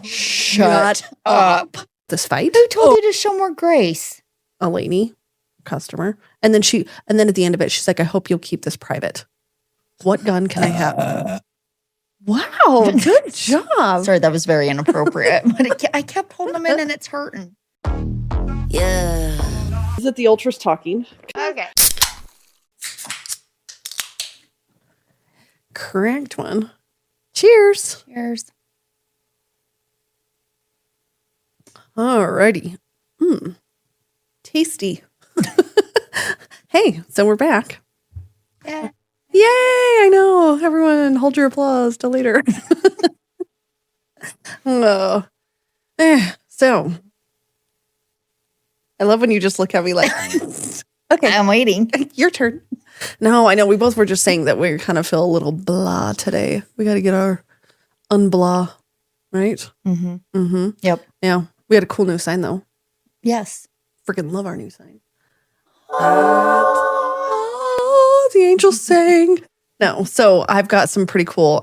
Shut up. This fight. Who told you to show more grace? A lady, customer. And then at the end of it, she's like, I hope you'll keep this private. What gun can I have? Wow, good job. Sorry, that was very inappropriate. But I kept holding them in and it's hurting. Yeah. Is it the ultras talking? Okay. Correct one. Cheers. Cheers. Alrighty. Tasty. Hey, so we're back. Yeah. Yay, I know. Everyone, hold your applause till later. Oh. So, I love when you just look at me like, okay. I'm waiting. Your turn. No, I know. We both were just saying that we kind of feel a little blah today. We got to get our unblah, right? Mm-hmm. Mm-hmm. Yep. Yeah. We had a cool new sign, though. Yes. Freaking love our new sign. Oh, the angels sang. No, so I've got some pretty cool.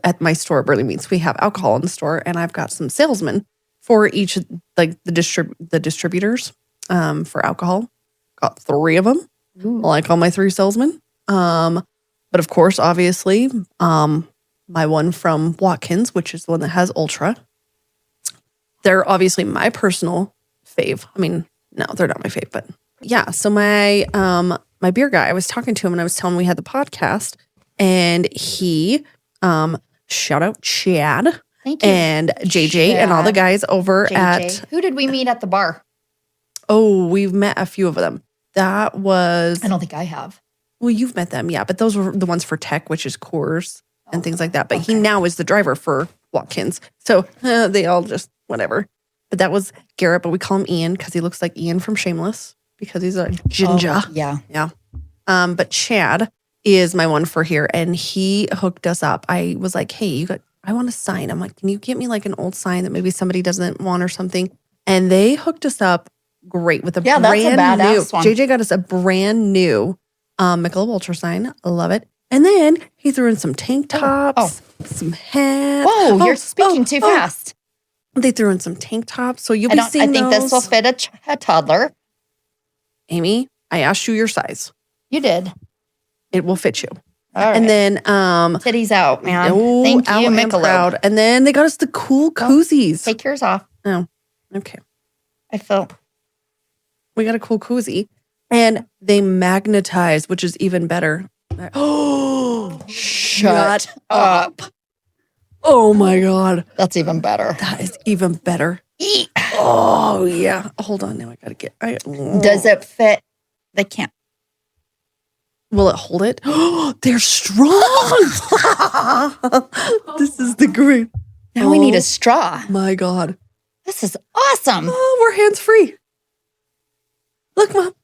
At my store, Burley Meats, we have alcohol in the store, and I've got some salesmen for each, like the distributors for alcohol. Got 3 of them. Ooh. Like all my 3 salesmen. But of course, obviously, my one from Watkins, which is the one that has Ultra. They're obviously my personal fave. I mean, no, they're not my fave, but yeah. So my beer guy, I was talking to him and I was telling him we had the podcast, and he, shout out Chad. Thank you. And JJ Chad. And all the guys over JJ. at. Who did we meet at the bar? Oh, we've met a few of them. That was. I don't think I have. Well, you've met them, yeah, but those were the ones for tech, which is Coors and things like that. But he now is the driver for Watkins. So they all just whatever. But that was Garrett, but we call him Ian because he looks like Ian from Shameless because he's a ginger. Oh, yeah. Yeah. But Chad is my one for here, and he hooked us up. I was like, hey, I want a sign. I'm like, can you get me like an old sign that maybe somebody doesn't want or something? And they hooked us up great with a brand that's a badass new. one. JJ got us a brand new Michelob Ultra sign. I love it. And then he threw in some tank tops, some hats. Whoa, you're speaking too fast. They threw in some tank tops. So you'll be seeing those. I think this will fit a toddler. Amy, I asked you your size. You did. It will fit you. All right. And then titties out, man. Thank you, Michelob. Proud. And then they got us the cool koozies. Take yours off. Oh, okay. We got a cool koozie. And they magnetize, which is even better. Oh, shut up. Oh my God. That's even better. That is even better. Oh, yeah. Hold on now. I got to get. Does it fit? They can't. Will it hold it? Oh, they're strong. This is the great. Now we need a straw. My God. This is awesome. Oh, we're hands free. Look, Mom.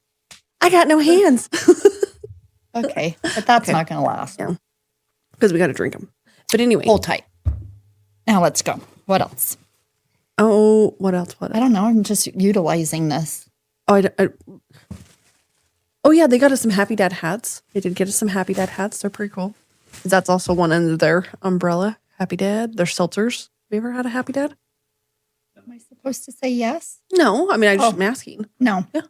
I got no hands. Okay, but that's not going to last. Yeah. Because we got to drink them. But anyway. Hold tight. Now let's go. What else? Oh, what else? I don't know. I'm just utilizing this. Oh, yeah, they got us some Happy Dad hats. They did get us some Happy Dad hats. They're pretty cool. That's also one under their umbrella. Happy Dad. They're seltzers. Have you ever had a Happy Dad? Am I supposed to say yes? No. I mean, I'm asking. No. Yeah.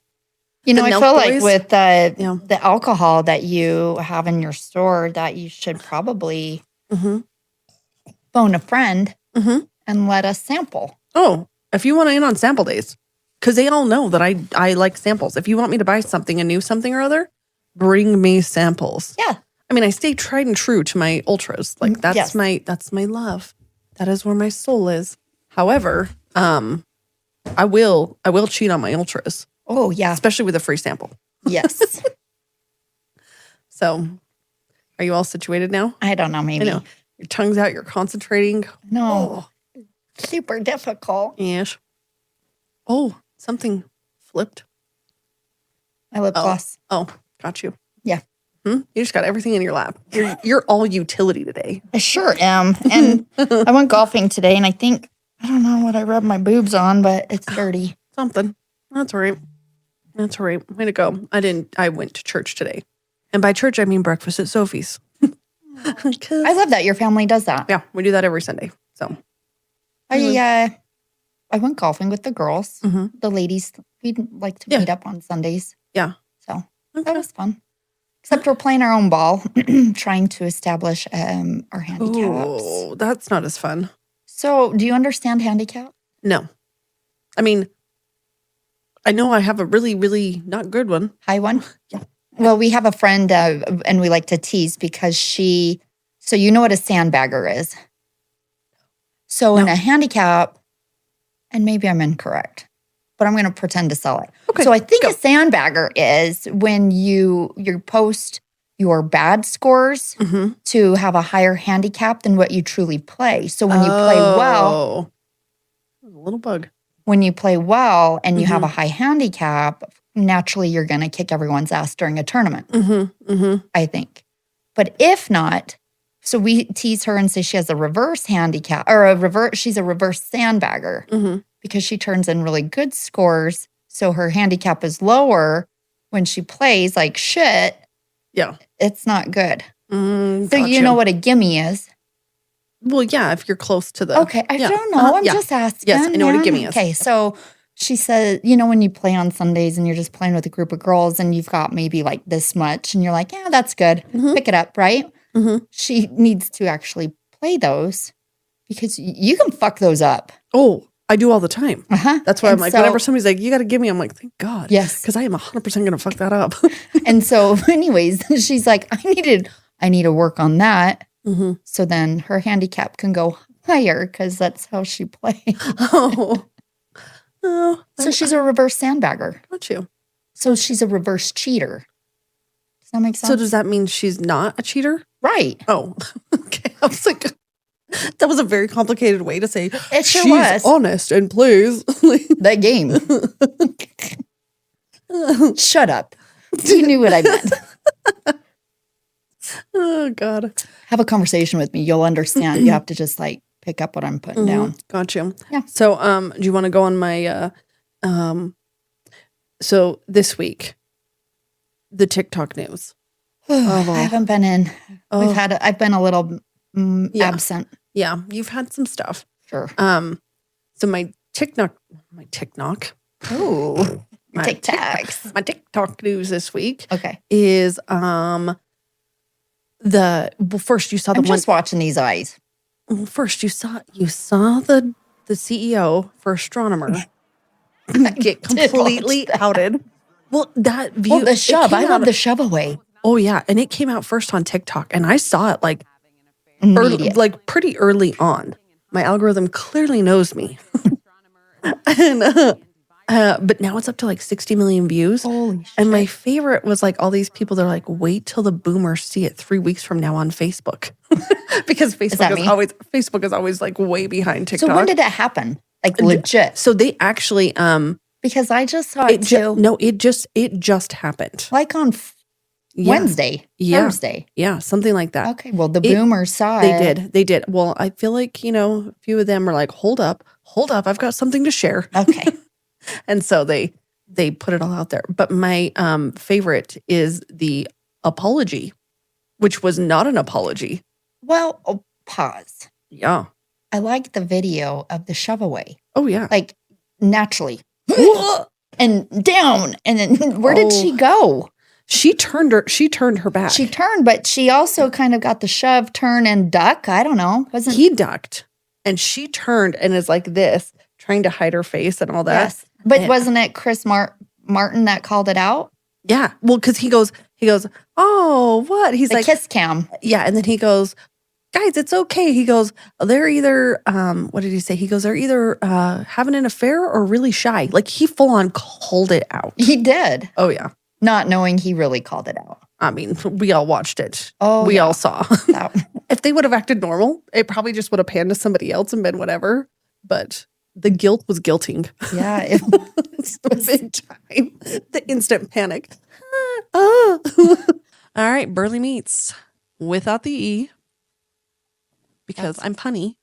You know, I feel like with the alcohol that you have in your store that you should probably phone a friend and let us sample. Oh, if you want to in on sample days. Because they all know that I like samples. If you want me to buy something, a new something or other, bring me samples. Yeah. I mean, I stay tried and true to my ultras. Like that's my love. That is where my soul is. However, I will cheat on my ultras. Oh, yeah. Especially with a free sample. Yes. So, are you all situated now? I don't know, maybe. I know. Your tongue's out, you're concentrating. No. Oh. Super difficult. Yes. Oh, something flipped. My lip gloss. Oh, got you. Yeah. You just got everything in your lap. You're all utility today. I sure am. And I went golfing today, and I don't know what I rubbed my boobs on, but it's dirty. Something. That's all right. That's all right. Way to go. I went to church today. And by church, I mean breakfast at Sophie's. I love that your family does that. Yeah, we do that every Sunday. So I went golfing with the girls. The ladies, we'd like to meet up on Sundays. Yeah. So that was fun. Except we're playing our own ball, trying to establish our handicaps. Oh, that's not as fun. So do you understand handicap? No. I mean, I know I have a really, really not good one. High one? Yeah. Well, we have a friend and we like to tease because so you know what a sandbagger is. So in a handicap, and maybe I'm incorrect, but I'm going to pretend to sell it. Okay, so I think a sandbagger is when you post your bad scores to have a higher handicap than what you truly play. So when you play well, a little bug. When you play well and you have a high handicap, naturally you're going to kick everyone's ass during a tournament, I think. But if not, so we tease her and say she has a reverse handicap or she's a reverse sandbagger because she turns in really good scores. So her handicap is lower when she plays like shit. Yeah. It's not good. So Gotcha. you know what a gimme is? Well, yeah, if you're close to the... Okay, I don't know. I'm just asking. Yes, I know what a gimme is. Okay, so she said, you know, when you play on Sundays and you're just playing with a group of girls and you've got maybe like this much and you're like, yeah, that's good. Pick it up, right? She needs to actually play those because you can fuck those up. Oh, I do all the time. That's why I'm like, whenever somebody's like, you got to give me, I'm like, thank God. Yes. Because I am 100% going to fuck that up. And so anyways, she's like, I need to work on that. So then her handicap can go higher because that's how she plays. So she's a reverse sandbagger. Got you. So she's a reverse cheater. Does that make sense? So does that mean she's not a cheater? Right. Oh, okay. I was like, that was a very complicated way to say It sure she's was. honest and plays. That game. Shut up. You knew what I meant. Oh, God. Have a conversation with me. You'll understand. You have to just like pick up what I'm putting down. Got you. Yeah. So do you want to go on my so this week, the TikTok news. I haven't been in. I've been a little absent. Yeah, you've had some stuff. Sure. So my TikTok. Ooh. TikToks. My TikTok news this week. Okay. Is first you saw the I'm one. just watching these eyes. First you saw the CEO for Astronomer get completely outed. Well, that view. Well, the shove. I love the shove away. Oh yeah, and it came out first on TikTok, and I saw it like pretty early on. My algorithm clearly knows me, and but now it's up to like 60 million views. Holy shit. And my favorite was like all these people. They're like, wait till the boomers see it 3 weeks from now on Facebook, because Facebook is always like way behind TikTok. So when did that happen? Like legit. So they actually because I just saw it too. No, it just happened. Like on Wednesday, Thursday. Yeah, something like that. Okay, well, the boomers saw it. They did. Well, I feel like, a few of them are like, hold up, I've got something to share. Okay. And so they put it all out there. But my favorite is the apology, which was not an apology. Well, pause. Yeah. I like the video of the shove away. Oh, yeah. Like, naturally. And down. And then where did she go? She turned her back. She turned, but she also kind of got the shove, turn, and duck. I don't know. He ducked, and she turned and is like this, trying to hide her face and all that. Yes. But wasn't it Chris Martin that called it out? Yeah. Well, because he goes, oh, what? He's like, kiss cam. Yeah. And then he goes, guys, it's okay. He goes, they're either, what did he say? He goes, they're either having an affair or really shy. Like he full on called it out. He did. Oh, yeah. Not knowing he really called it out. I mean, we all watched it. Oh, we all saw. If they would have acted normal, it probably just would have panned to somebody else and been whatever. But the guilt was guilting. Yeah. It was big time. The instant panic. All right. Burley Meats without the E. Because I'm punny.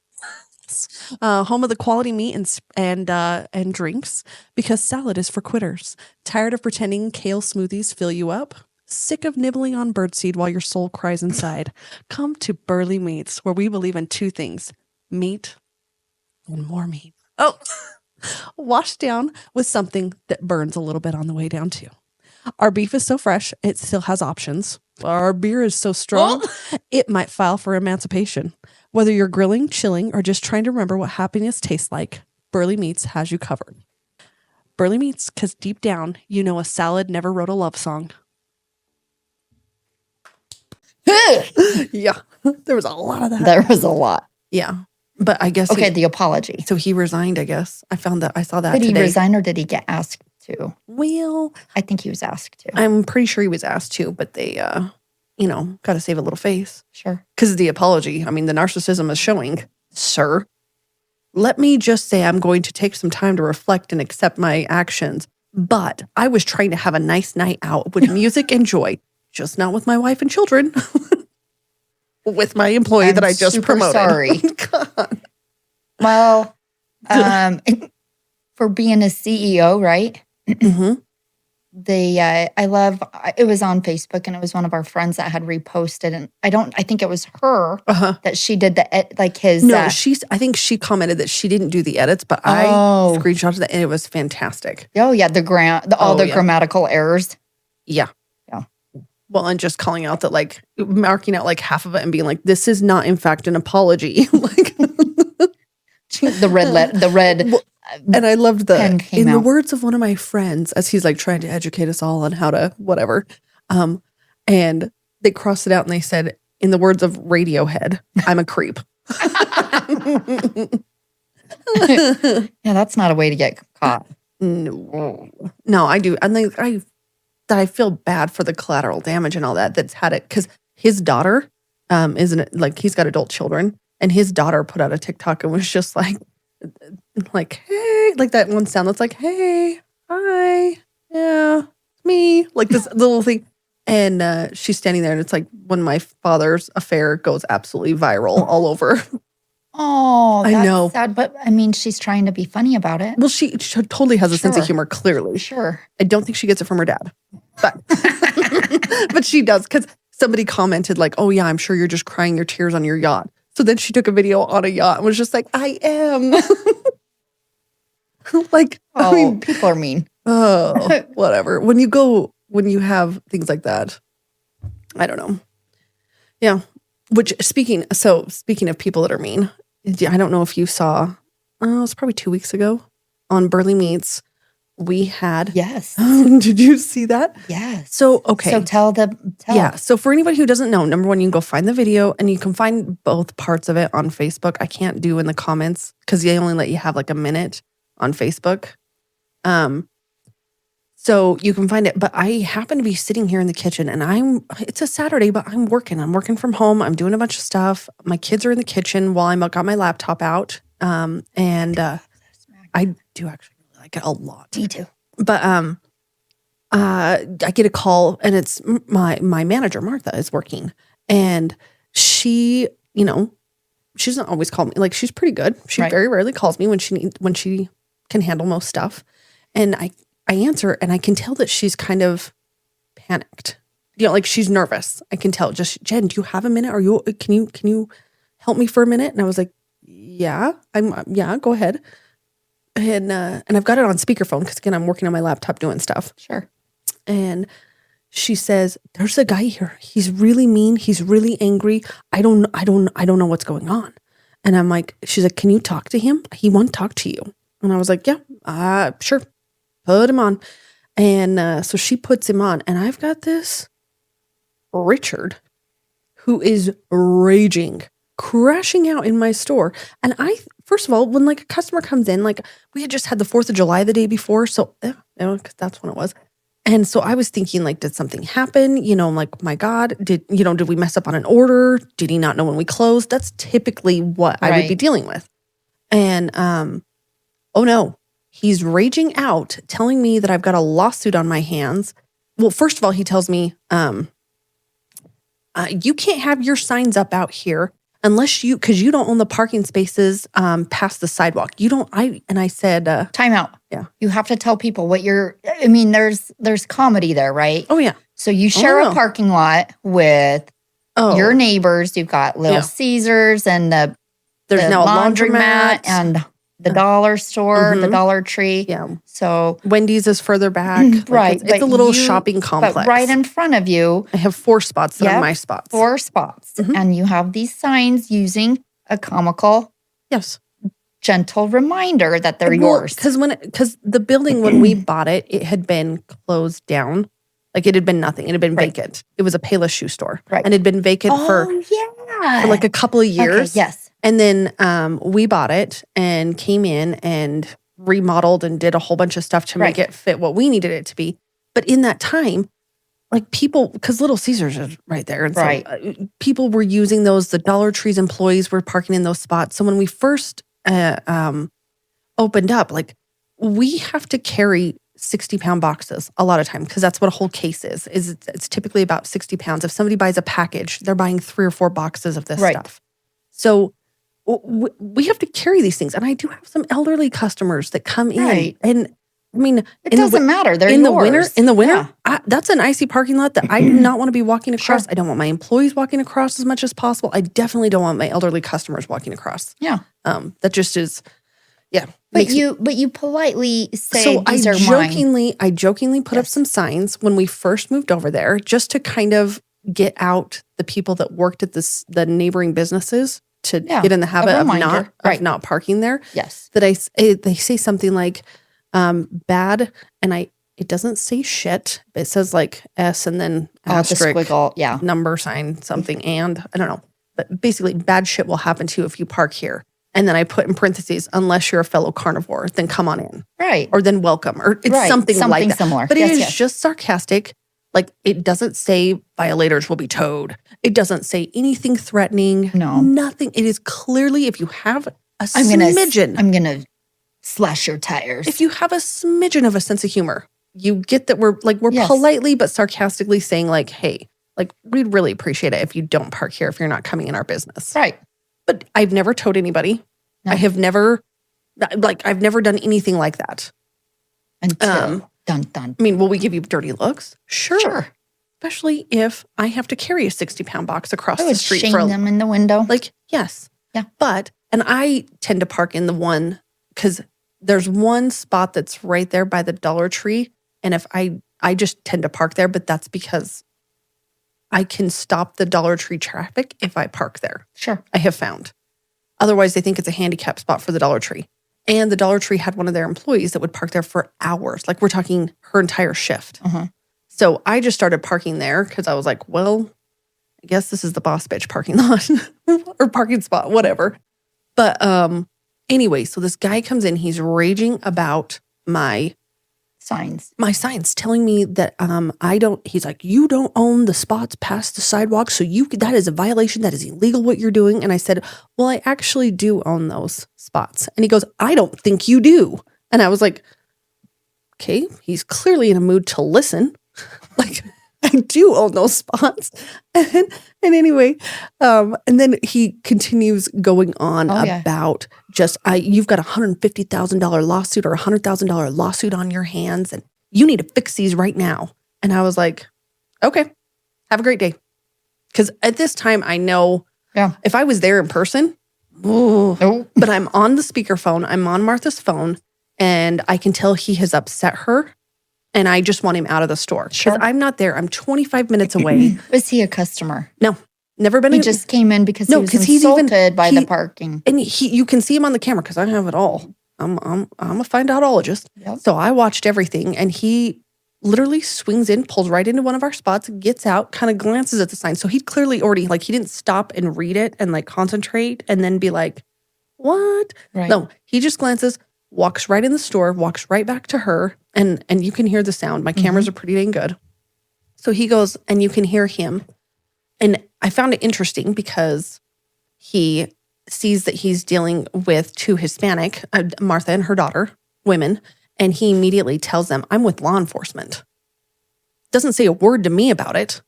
Home of the quality meat and drinks. Because salad is for quitters. Tired of pretending kale smoothies fill you up? Sick of nibbling on birdseed while your soul cries inside? Come to Burley Meats, where we believe in two things: meat One more meme. Oh, wash down with something that burns a little bit on the way down too. Our beef is so fresh, it still has options. Our beer is so strong, it might file for emancipation. Whether you're grilling, chilling, or just trying to remember what happiness tastes like, Burley Meats has you covered. Burley Meats, because deep down, you know a salad never wrote a love song. Yeah, there was a lot of that. There was a lot. Yeah, but I guess Okay, the apology. So he resigned. I guess I saw that Did he today. resign or did he get asked to? Well, I think he was asked to. I'm pretty sure he was asked to, but they, got to save a little face. Sure. Because the apology. I mean, the narcissism is showing, sir. Let me just say I'm going to take some time to reflect and accept my actions. But I was trying to have a nice night out with music and joy, just not with my wife and children. With my employee that I just super promoted. Sorry. God. Well, for being a CEO, right? Mm-hmm. I love, it was on Facebook and it was one of our friends that had reposted, and I think it was her that she did his. No, I think she commented that she didn't do the edits, but I screenshotted that and it was fantastic. Oh yeah, the grammatical errors. Yeah. Yeah. Well, and just calling out that, like, marking out like half of it and being like, this is not in fact an apology. Like the red. And I loved the words of one of my friends, as he's like trying to educate us all on how to whatever. And they crossed it out and they said, in the words of Radiohead, I'm a creep. Yeah, that's not a way to get caught. No, I do. And I feel bad for the collateral damage and all that's had it, because his daughter isn't it, like, he's got adult children, and his daughter put out a TikTok and was just like, hey, like that one sound that's like, hey, hi, yeah, me, like this little thing. And she's standing there and it's like when my father's affair goes absolutely viral all over. Oh, that's I know. sad, but I mean, she's trying to be funny about it. Well, she totally has a sense of humor, clearly. Sure. I don't think she gets it from her dad, but but she does, because somebody commented like, oh yeah, I'm sure you're just crying your tears on your yacht. So then she took a video on a yacht and was just like, I am. Like, I mean, people are mean. Oh, whatever. When you have things like that, I don't know. Yeah. Which, speaking of people that are mean, I don't know if you saw, it was probably 2 weeks ago on Burley Meats, we had. Yes. Did you see that? Yes. So, okay. So tell. Yeah. So for anybody who doesn't know, number one, you can go find the video and you can find both parts of it on Facebook. I can't do in the comments because they only let you have like a minute on Facebook. So you can find it. But I happen to be sitting here in the kitchen and it's a Saturday, but I'm working from home. I'm doing a bunch of stuff. My kids are in the kitchen while I got my laptop out. And I do actually really like it a lot. Me too. But I get a call and it's my manager, Martha, is working. And she, she doesn't always call me. Like, she's pretty good. She very rarely calls me when she can handle most stuff. And I answer and I can tell that she's kind of panicked. Like, she's nervous. I can tell. Just, Jen, do you have a minute? Can you help me for a minute? And I was like, yeah, go ahead. And I've got it on speakerphone because, again, I'm working on my laptop doing stuff. Sure. And she says, there's a guy here. He's really mean. He's really angry. I don't know what's going on. And I'm like, she's like, can you talk to him? He won't talk to you. And I was like, yeah, sure. Put him on. And so she puts him on. And I've got this Richard who is raging, crashing out in my store. And first of all, when like a customer comes in, like we had just had the 4th of July the day before. So, because that's when it was. And so I was thinking, like, did something happen? Like, my God, did we mess up on an order? Did he not know when we closed? That's typically what I would be dealing with. And, oh no, he's raging out, telling me that I've got a lawsuit on my hands. Well, first of all, he tells me, you can't have your signs up out here unless because you don't own the parking spaces past the sidewalk. And I said, time out. Yeah. You have to tell people there's comedy there, right? Oh yeah. So you share a parking lot with your neighbors. You've got Little Caesars and there's now a laundromat and the dollar store, the Dollar Tree. Yeah. So Wendy's is further back. right. It's a little shopping complex. But right in front of you. I have 4 spots that are my spots. 4 spots. And you have these signs using a comical, gentle reminder that they're yours. Because the building, when we bought it, it had been closed down. Like it had been nothing. It had been vacant. It was a Payless shoe store. Right. And it had been vacant for like a couple of years. Okay, yes. And then we bought it and came in and remodeled and did a whole bunch of stuff to make it fit what we needed it to be. But in that time, like people, because Little Caesars is right there. And so people were using those. The Dollar Tree's employees were parking in those spots. So when we first opened up, like we have to carry 60-pound boxes a lot of time because that's what a whole case is it's typically about 60 pounds. If somebody buys a package, they're buying 3 or 4 boxes of this stuff. So we have to carry these things. And I do have some elderly customers that come in. And I mean, it doesn't matter. They're in yours. the winter, that's an icy parking lot that I do not want to be walking across. I don't want my employees walking across as much as possible. I definitely don't want my elderly customers walking across. Yeah. That just is, But you politely say these are mine. I jokingly put up some signs when we first moved over there just to kind of get out the people that worked at the neighboring businesses to get in the habit of not parking there. Yes. That they say something like bad, and it doesn't say shit, but it says like S and then asterisk, squiggle, number sign, something, and I don't know. But basically bad shit will happen to you if you park here. And then I put in parentheses, unless you're a fellow carnivore, then come on in. Right. Or then welcome. Or it's something like that. Similar. But it is just sarcastic. Like it doesn't say violators will be towed. It doesn't say anything threatening. No. Nothing. It is clearly, if you have a smidgen. I'm going to slash your tires. If you have a smidgen of a sense of humor, you get that we're politely but sarcastically saying like, hey, like we'd really appreciate it if you don't park here if you're not coming in our business. Right. But I've never towed anybody. No. I've never done anything like that. Until dun. I mean, will we give you dirty looks? Sure. Especially if I have to carry a 60-pound box across the street. Shame them in the window. Like, yes. Yeah. And I tend to park in the one, because there's one spot that's right there by the Dollar Tree. And if I just tend to park there, but that's because I can stop the Dollar Tree traffic if I park there. Sure. I have found. Otherwise, they think it's a handicap spot for the Dollar Tree. And the Dollar Tree had one of their employees that would park there for hours. Like we're talking her entire shift. So I just started parking there because I was like, well, I guess this is the boss bitch parking lot or parking spot, whatever. But anyway, so this guy comes in. He's raging about my signs, telling me that he's like, you don't own the spots past the sidewalk, so that is a violation, that is illegal what you're doing. And I said, well, I actually do own those spots. And he goes, I don't think you do. And I was like, okay, he's clearly in a mood to listen. Like, I do own those spots. And anyway, and then he continues going on about you've got $150,000 lawsuit or $100,000 lawsuit on your hands, and you need to fix these right now. And I was like, okay, have a great day. Because at this time, I know if I was there in person, but I'm on the speakerphone, I'm on Martha's phone, and I can tell he has upset her. And I just want him out of the store. Because I'm not there. I'm 25 minutes away. Was he a customer? No. Never been. He just came in because he was insulted by the parking. And you can see him on the camera because I have it all. I'm a find-outologist. Yep. So I watched everything. And he literally swings in, pulls right into one of our spots, gets out, kind of glances at the sign. So he'd clearly already, like, he didn't stop and read it and, like, concentrate and then be like, what? Right. No, he just glances, walks right in the store, walks right back to her, and you can hear the sound. My cameras are pretty dang good. So he goes, and you can hear him. And I found it interesting because he sees that he's dealing with 2 Hispanic, Martha and her daughter, women, and he immediately tells them, I'm with law enforcement. Doesn't say a word to me about it,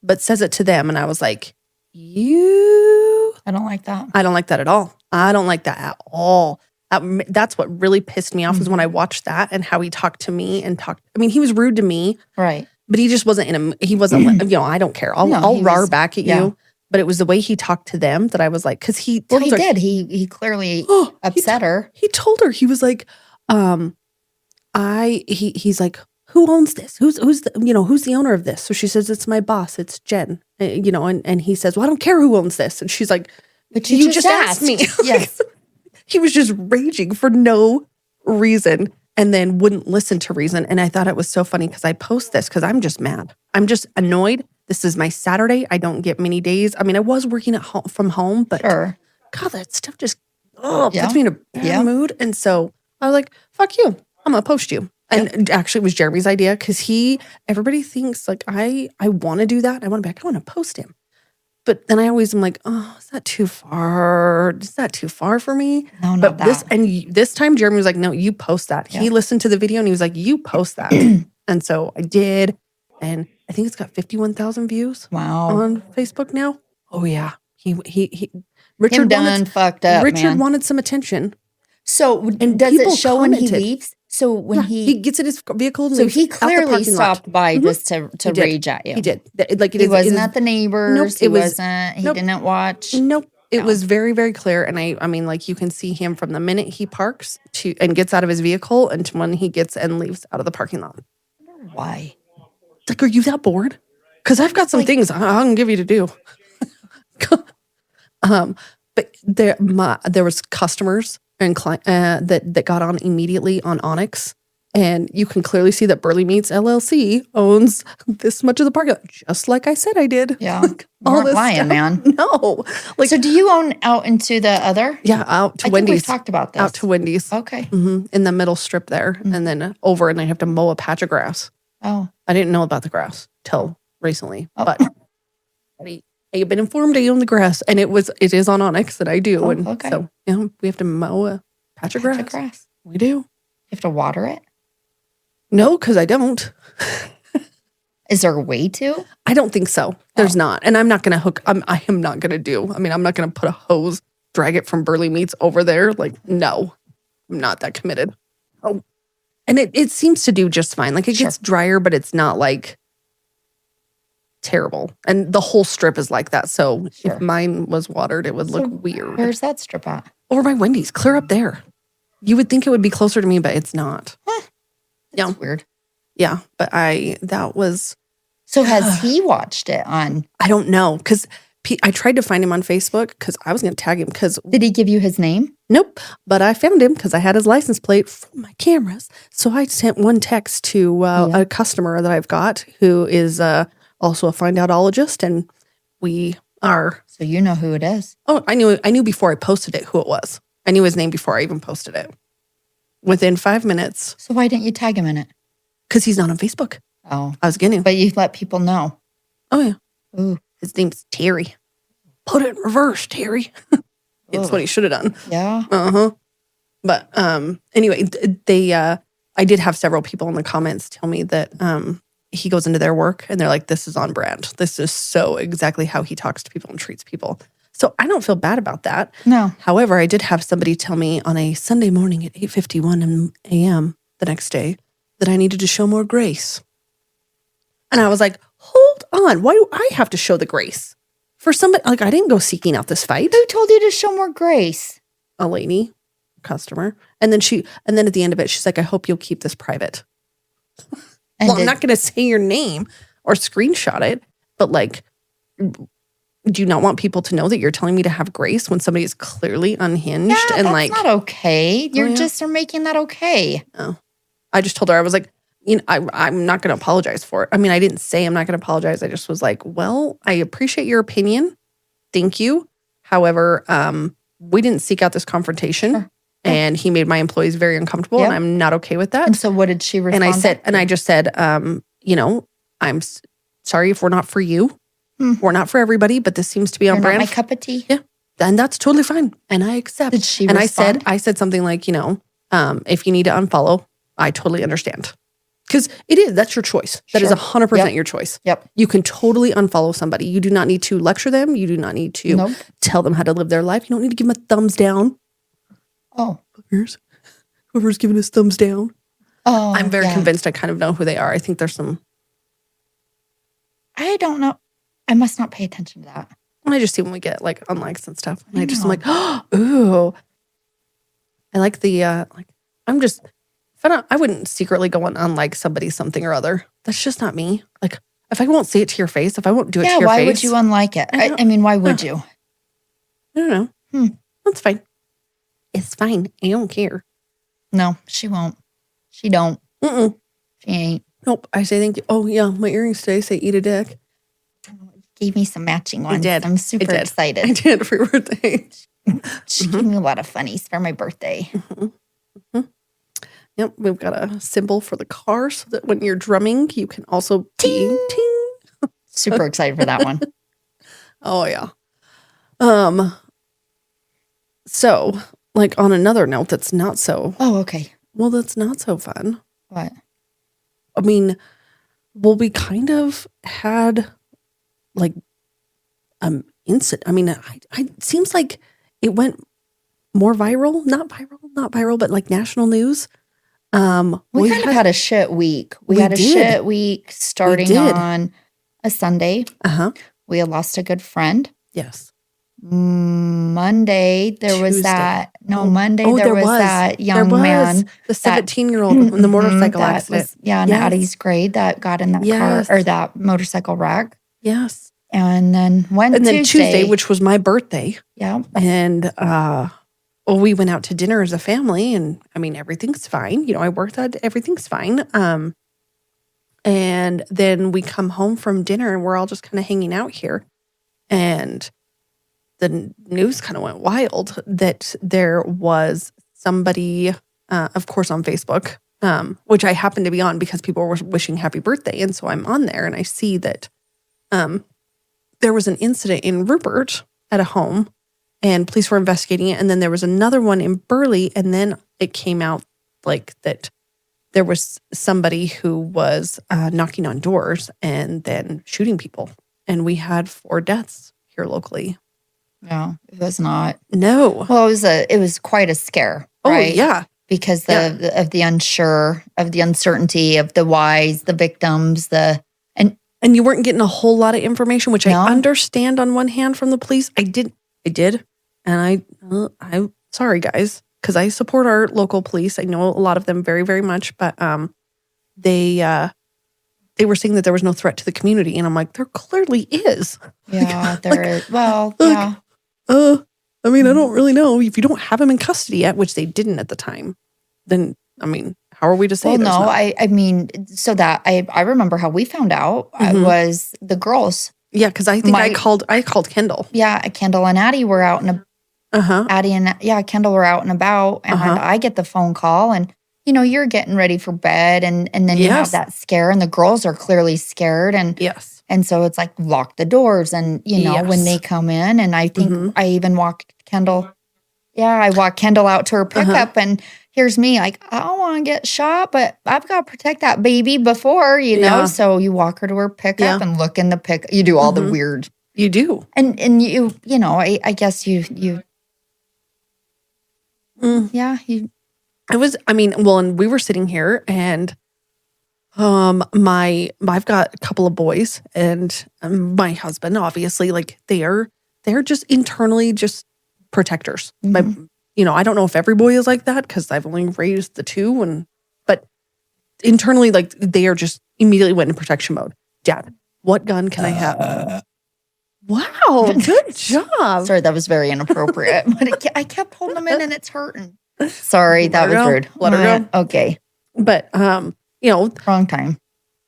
but says it to them. And I was like, I don't like that. I don't like that at all. I don't like that at all. That's what really pissed me off is when I watched that and how he talked to me he was rude to me. Right. But he just wasn't he wasn't, I don't care. I'll rar back at you. But it was the way he talked to them that I was like, because he Well, he tells her, did. He clearly upset her. He told her, he was like, he's like, who owns this? Who's the owner of this? So she says, it's my boss. It's Jen. And he says, well, I don't care who owns this. And she's like, but you just asked me. Yes. He was just raging for no reason and then wouldn't listen to reason. And I thought it was so funny because I post this because I'm just mad. I'm just annoyed. This is my Saturday. I don't get many days. I mean, I was working at home from home, but God, that stuff just puts me in a bad mood. And so I was like, fuck you. I'm going to post you. And actually it was Jeremy's idea because everybody thinks like I want to do that. I want to post him. But then I always am like, oh, is that too far? Is that too far for me? No, not that. This time Jeremy was like, no, you post that. He listened to the video and he was like, you post that. And so I did. And I think it's got 51,000 views. Wow. On Facebook now. Oh yeah. Richard fucked up. Richard wanted some attention. So does it show when he leaves? So when he gets in his vehicle, and so he clearly stopped by just to rage at you. He did. He wasn't at the neighbors. Nope, He didn't watch. Nope. It was very, very clear. And I mean, like you can see him from the minute he parks and gets out of his vehicle and to when he gets and leaves out of the parking lot. I wonder why? Like, are you that bored? Because I've got some things I can give you to do. But there was customers and that got on immediately on Onyx, and you can clearly see that Burley Meats LLC owns this much of the parking lot, just like I said I did. Yeah, all this lying, stuff. Man. No, so do you own out into the other? Yeah, out to I Wendy's. Think we've talked about this. Out to Wendy's. Okay, in the middle strip there, and then over, and I have to mow a patch of grass. Oh, I didn't know about the grass till recently, but I've been informed I own the grass, and it is on Onyx that I do. Oh, and okay. So we have to mow a patch of grass. We do. You have to water it? No, because I don't. Is there a way to? I don't think so. There's not. And I'm not going to hook. I am not going to do. I mean, I'm not going to put a hose, drag it from Burley Meats over there. Like, no, I'm not that committed. Oh, and it seems to do just fine. Like it gets drier, but it's not like terrible. And the whole strip is like that. So if mine was watered, it would look weird. Where's that strip at? Over by Wendy's, clear up there. You would think it would be closer to me, but it's not. That's weird. Yeah, but that was. So has he watched it on? I don't know, because I tried to find him on Facebook because I was going to tag him. Did he give you his name? Nope, but I found him because I had his license plate from my cameras. So I sent one text to a customer that I've got who is also a find outologist, and we are. So you know who it is? Oh, I knew before I posted it who it was. I knew his name before I even posted it. Within 5 minutes. So why didn't you tag him in it? Because he's not on Facebook. Oh. I was getting. But you let people know. Oh, yeah. Ooh. His name's Terry. Put it in reverse, Terry. It's what he should have done. Yeah. Uh-huh. But anyway, I did have several people in the comments tell me that he goes into their work and they're like, this is on brand. This is so exactly how he talks to people and treats people. So I don't feel bad about that. No. However, I did have somebody tell me on a Sunday morning at 8:51 a.m. the next day that I needed to show more grace. And I was like, hold on. Why do I have to show the grace? For somebody, like I didn't go seeking out this fight. Who told you to show more grace? A lady, customer. And then at the end of it, she's like, I hope you'll keep this private. Well, I'm not going to say your name or screenshot it, but like, do you not want people to know that you're telling me to have grace when somebody is clearly unhinged? Yeah, and that's like, not okay. You're making that okay. Oh, I just told her, I was like, I'm not going to apologize for it. I mean, I didn't say I'm not going to apologize. I just was like, well, I appreciate your opinion. Thank you. However, we didn't seek out this confrontation. Sure. And he made my employees very uncomfortable, and I'm not okay with that. And so what did she respond? And I just said, I'm sorry if we're not for you. We're not for everybody, but this seems to be on brand. Not my cup of tea. Yeah. And that's totally fine. And I accept. Did she respond? And I said something like, if you need to unfollow, I totally understand. Because that's your choice. That is 100% your choice. Yep. You can totally unfollow somebody. You do not need to lecture them. You do not need to tell them how to live their life. You don't need to give them a thumbs down. Oh. Whoever's giving us thumbs down. Oh, I'm very convinced I kind of know who they are. I think there's some. I don't know. I must not pay attention to that. And I just see when we get like unlikes and stuff. And I'm like, oh, ooh. I like the, I'm just, I wouldn't secretly go and unlike somebody something or other. That's just not me. Like, if I won't say it to your face, if I won't do it to your face. Yeah, why would you unlike it? I mean, why would you? I don't know. That's fine. It's fine. I don't care. No, she won't. She don't. Mm-mm. She ain't. Nope. I say thank you. Oh, yeah. My earrings today say eat a dick. Gave me some matching ones. I did. I'm super excited. I did for your birthday. She gave me a lot of funnies for my birthday. Yep. We've got a symbol for the car so that when you're drumming, you can also ting. Super excited for that one. Oh, yeah. So, like on another note that's not so. Oh, okay. Well, that's not so fun. What? I mean, well, we kind of had like incident. I mean, it seems like it went more viral. Not viral, but like national news. We kind of had a shit week. We had a shit week starting on a Sunday. We had lost a good friend. Yes. Monday there was that. No, Monday there was that young man, the 17-year-old in the motorcycle accident. In Addie's grade that got in that car or that motorcycle wreck. Yes. And then Tuesday, which was my birthday. Yeah. And we went out to dinner as a family, and I mean everything's fine. You know, I worked out, everything's fine. And then we come home from dinner, and we're all just kind of hanging out here, and the news kind of went wild that there was somebody, of course, on Facebook, which I happened to be on because people were wishing happy birthday. And so I'm on there and I see that there was an incident in Rupert at a home and police were investigating it. And then there was another one in Burley. And then it came out like that there was somebody who was knocking on doors and then shooting people. And we had 4 deaths here locally. No, it was not. No. Well, it was quite a scare, right? Oh, yeah. Because of the unsure, of the uncertainty, of the whys, the victims, and you weren't getting a whole lot of information, which I understand on one hand from the police. I did. And I'm sorry, guys, because I support our local police. I know a lot of them very, very much, but they were saying that there was no threat to the community. And I'm like, there clearly is. Yeah, there is. Well, yeah. I mean, I don't really know. If you don't have him in custody yet, which they didn't at the time, then, I mean, how are we to say Well, no, I mean, so that I remember how we found out was the girls. Yeah, because I think I called Kendall. Yeah, Kendall and Addie were out Addie and Kendall were out and about, and I get the phone call, and you know, you're getting ready for bed, and then you have that scare, and the girls are clearly scared, and and so it's like lock the doors, and you know when they come in, and I think I even walked Kendall. Yeah, I walked Kendall out to her pickup, and here's me like, I don't want to get shot, but I've got to protect that baby before, you know. So you walk her to her pickup and look in the pickup. You do all the weird. You do, and you know, I guess you. It was, I mean, well, and we were sitting here and I've got a couple of boys and my husband, obviously, like they're just internally just protectors. But, you know, I don't know if every boy is like that because I've only raised the 2 but internally, like they are just immediately went in protection mode. Dad, what gun can I have? Wow, good job. Sorry, that was very inappropriate. But I kept holding them in and it's hurting. Sorry, that was rude. Let her go. Okay. But, you know. Wrong time.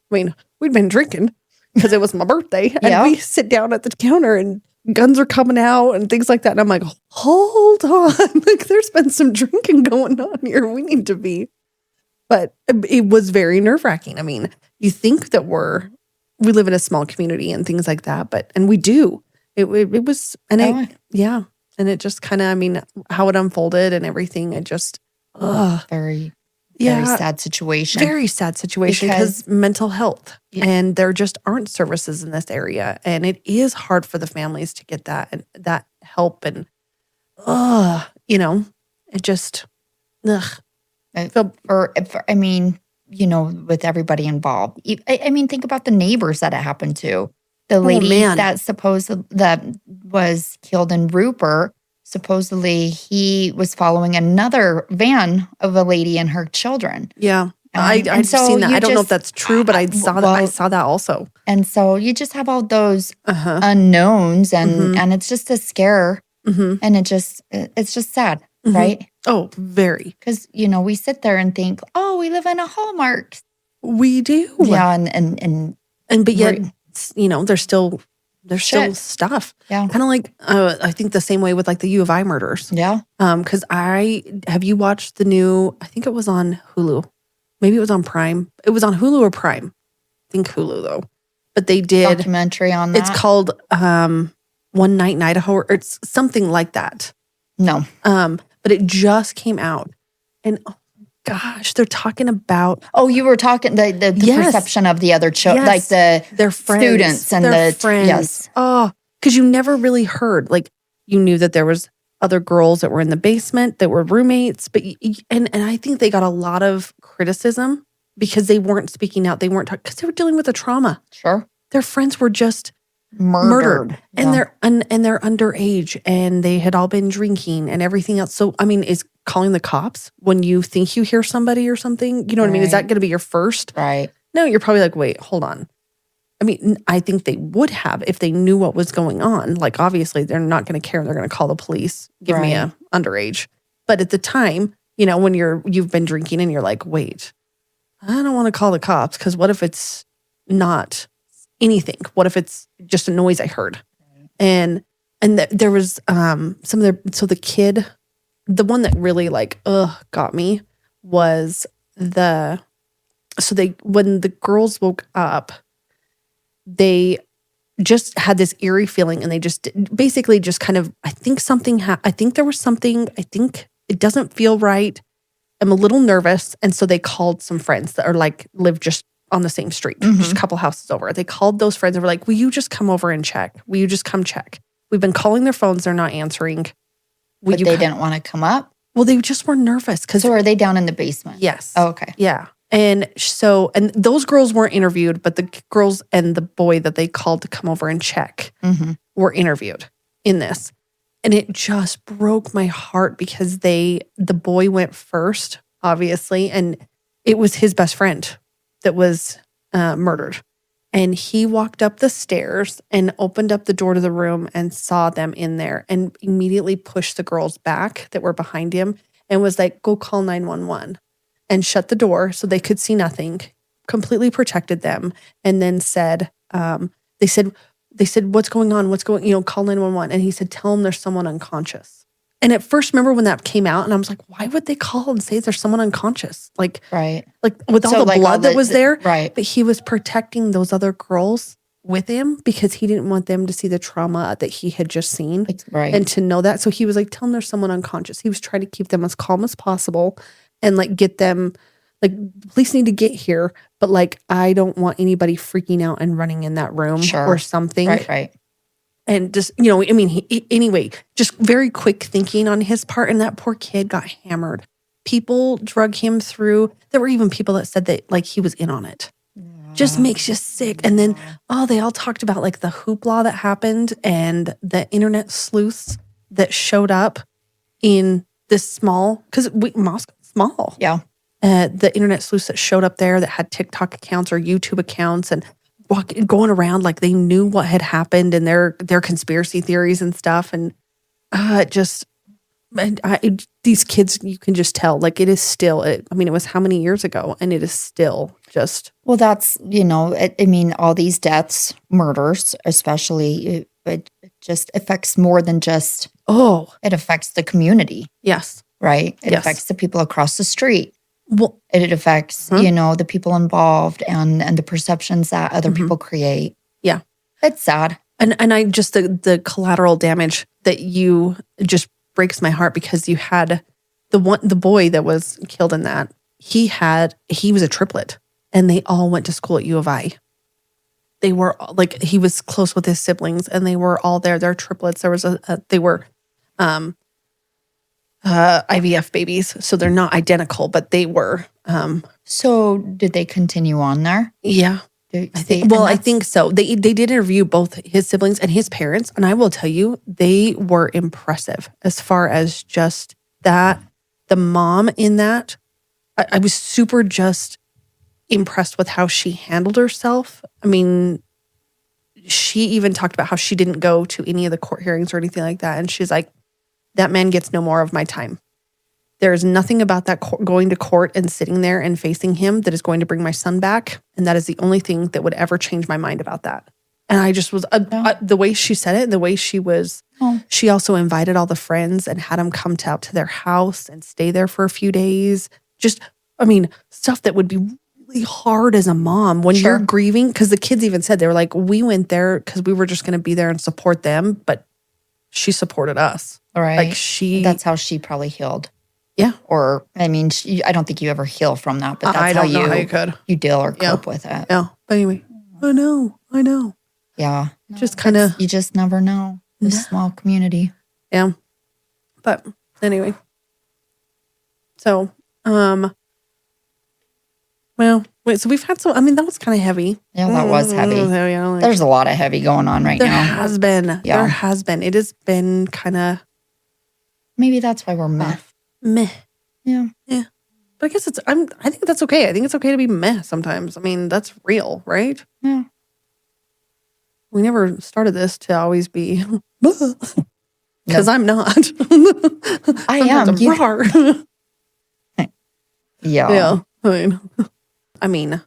I mean, we'd been drinking because it was my birthday. And we sit down at the counter and guns are coming out and things like that. And I'm like, hold on. Like, there's been some drinking going on here. We need to be. But it was very nerve-wracking. I mean, you think that we live in a small community and things like that. And we do. It was, and and it just kind of, I mean, how it unfolded and everything, it just, very sad situation. Very sad situation because mental health. Yeah. And there just aren't services in this area. And it is hard for the families to get that help. And, you know, it just, I mean, you know, with everybody involved. I mean, think about the neighbors that it happened to. The lady man. that was killed in Rupert, supposedly he was following another van of a lady and her children. Yeah. And I've so seen that. you I don't know if just- that's true, but I saw that also. And so you just have all those Uh-huh. unknowns, and it's just a scare, Mm-hmm. and it's just sad, Mhm. right? Oh, very. Because we sit there and think, oh, we live in a Hallmark. We do. Yeah, and but yet, we're- there's still Shit. stuff. Yeah. Kind of like I think the same way with like the U of I murders. Yeah. Because have you watched the new? I think it was on Hulu. Maybe it was on Prime. It was on Hulu or Prime. I think Hulu though. But they did Documentary on that. It's called One Night in Idaho, or it's something like that. No. But it just came out, and oh gosh, they're talking about. Oh, you were talking the Yes. perception of the other children, Yes. like Their friends, students and their the friends. yes. Oh, because you never really heard. Like you knew that there was other girls that were in the basement that were roommates, but and I think they got a lot of criticism because they weren't speaking out. They weren't talking because they were dealing with a trauma. Sure. Their friends were just Murdered. and Yeah. they're underage, and they had all been drinking and everything else. So I mean, is calling the cops when you think you hear somebody or something? You know what I mean? Is that Right. going to be your first? Right. No, you're probably like, wait, hold on. I mean, I think they would have if they knew what was going on. Like, obviously, they're not going to care. They're going to call the police. Give me Right. a underage. But at the time, when you've been drinking and you're like, wait, I don't want to call the cops because what if it's not anything? What if it's just a noise I heard? And there was some of their. So the kid, the one that really got me was when the girls woke up, they just had this eerie feeling, and they just basically just kind of, I think there was something, I think it doesn't feel right. I'm a little nervous. And so they called some friends that are live just on the same street, just a couple houses over. They called those friends and were like, will you just come over and check? Will you just come check? We've been calling their phones. They're not answering. But they didn't want to come up. Well, they just were nervous. So are they down in the basement? Yes. Oh, okay. Yeah. And those girls weren't interviewed, but the girls and the boy that they called to come over and check were interviewed in this. And it just broke my heart because the boy went first, obviously, and it was his best friend that was murdered. And he walked up the stairs and opened up the door to the room and saw them in there and immediately pushed the girls back that were behind him and was like, go call 911. And shut the door so they could see nothing, completely protected them, and then said, they said, what's going on? Call 911. And he said, tell them there's someone unconscious. And at first, remember when that came out, and I was like, why would they call and say there's someone unconscious? Right. Like with all the blood that was there. Right. But he was protecting those other girls with him because he didn't want them to see the trauma that he had just seen. Right. And to know that. So he was like, tell them there's someone unconscious. He was trying to keep them as calm as possible. And get them, the police need to get here, but I don't want anybody freaking out and running in that room or something. Right. And just, anyway, just very quick thinking on his part. And that poor kid got hammered. People drug him through. There were even people that said that he was in on it. Just makes you sick. And then, they all talked about the hoopla that happened and the internet sleuths that showed up in this small, because Moscow's small. Yeah. The internet sleuths that showed up there that had TikTok accounts or YouTube accounts and going around they knew what had happened and their conspiracy theories and stuff. And these kids, you can just tell, it is still, it was how many years ago? And it is still just. Well, that's, all these deaths, murders, especially, it just affects more than just. Oh. It affects the community. Yes. Right? It affects the people across the street. Well, it affects, the people involved and the perceptions that other people create. Yeah. It's sad. And I just, the collateral damage that you just breaks my heart because you had the boy that was killed in that, he was a triplet and they all went to school at U of I. They were he was close with his siblings and they were all there. They're triplets. There was they were, IVF babies, so they're not identical, but they were. So did they continue on there? Yeah. I I think so. They did interview both his siblings and his parents, and I will tell you, they were impressive as far as just that. The mom in that, I was super just impressed with how she handled herself. I mean, she even talked about how she didn't go to any of the court hearings or anything like that, and she's like, that man gets no more of my time. There is nothing about that going to court and sitting there and facing him that is going to bring my son back. And that is the only thing that would ever change my mind about that. And I just was, the way she said it, the way she was, she also invited all the friends and had them come out to their house and stay there for a few days. Just, I mean, stuff that would be really hard as a mom when you're grieving. Because the kids even said, they were like, we went there because we were just going to be there and support them. But she supported us. Right. Like that's how she probably healed. Yeah. Or, I mean, I don't think you ever heal from that, but that's how you deal or cope with it. Yeah. But anyway, I know. Yeah. Just kind of. You just never know. This small community. Yeah. But anyway. So, well, wait, so we've had some, I mean, that was kind of heavy. Yeah, that was heavy. There's a lot of heavy going on right now. There has been. Yeah. There has been. It has been kind of. Maybe that's why we're meh. Yeah. But I guess I think that's okay. I think it's okay to be meh sometimes. I mean, that's real, right? Yeah. We never started this to always be because I'm not. I am. Yeah. I mean,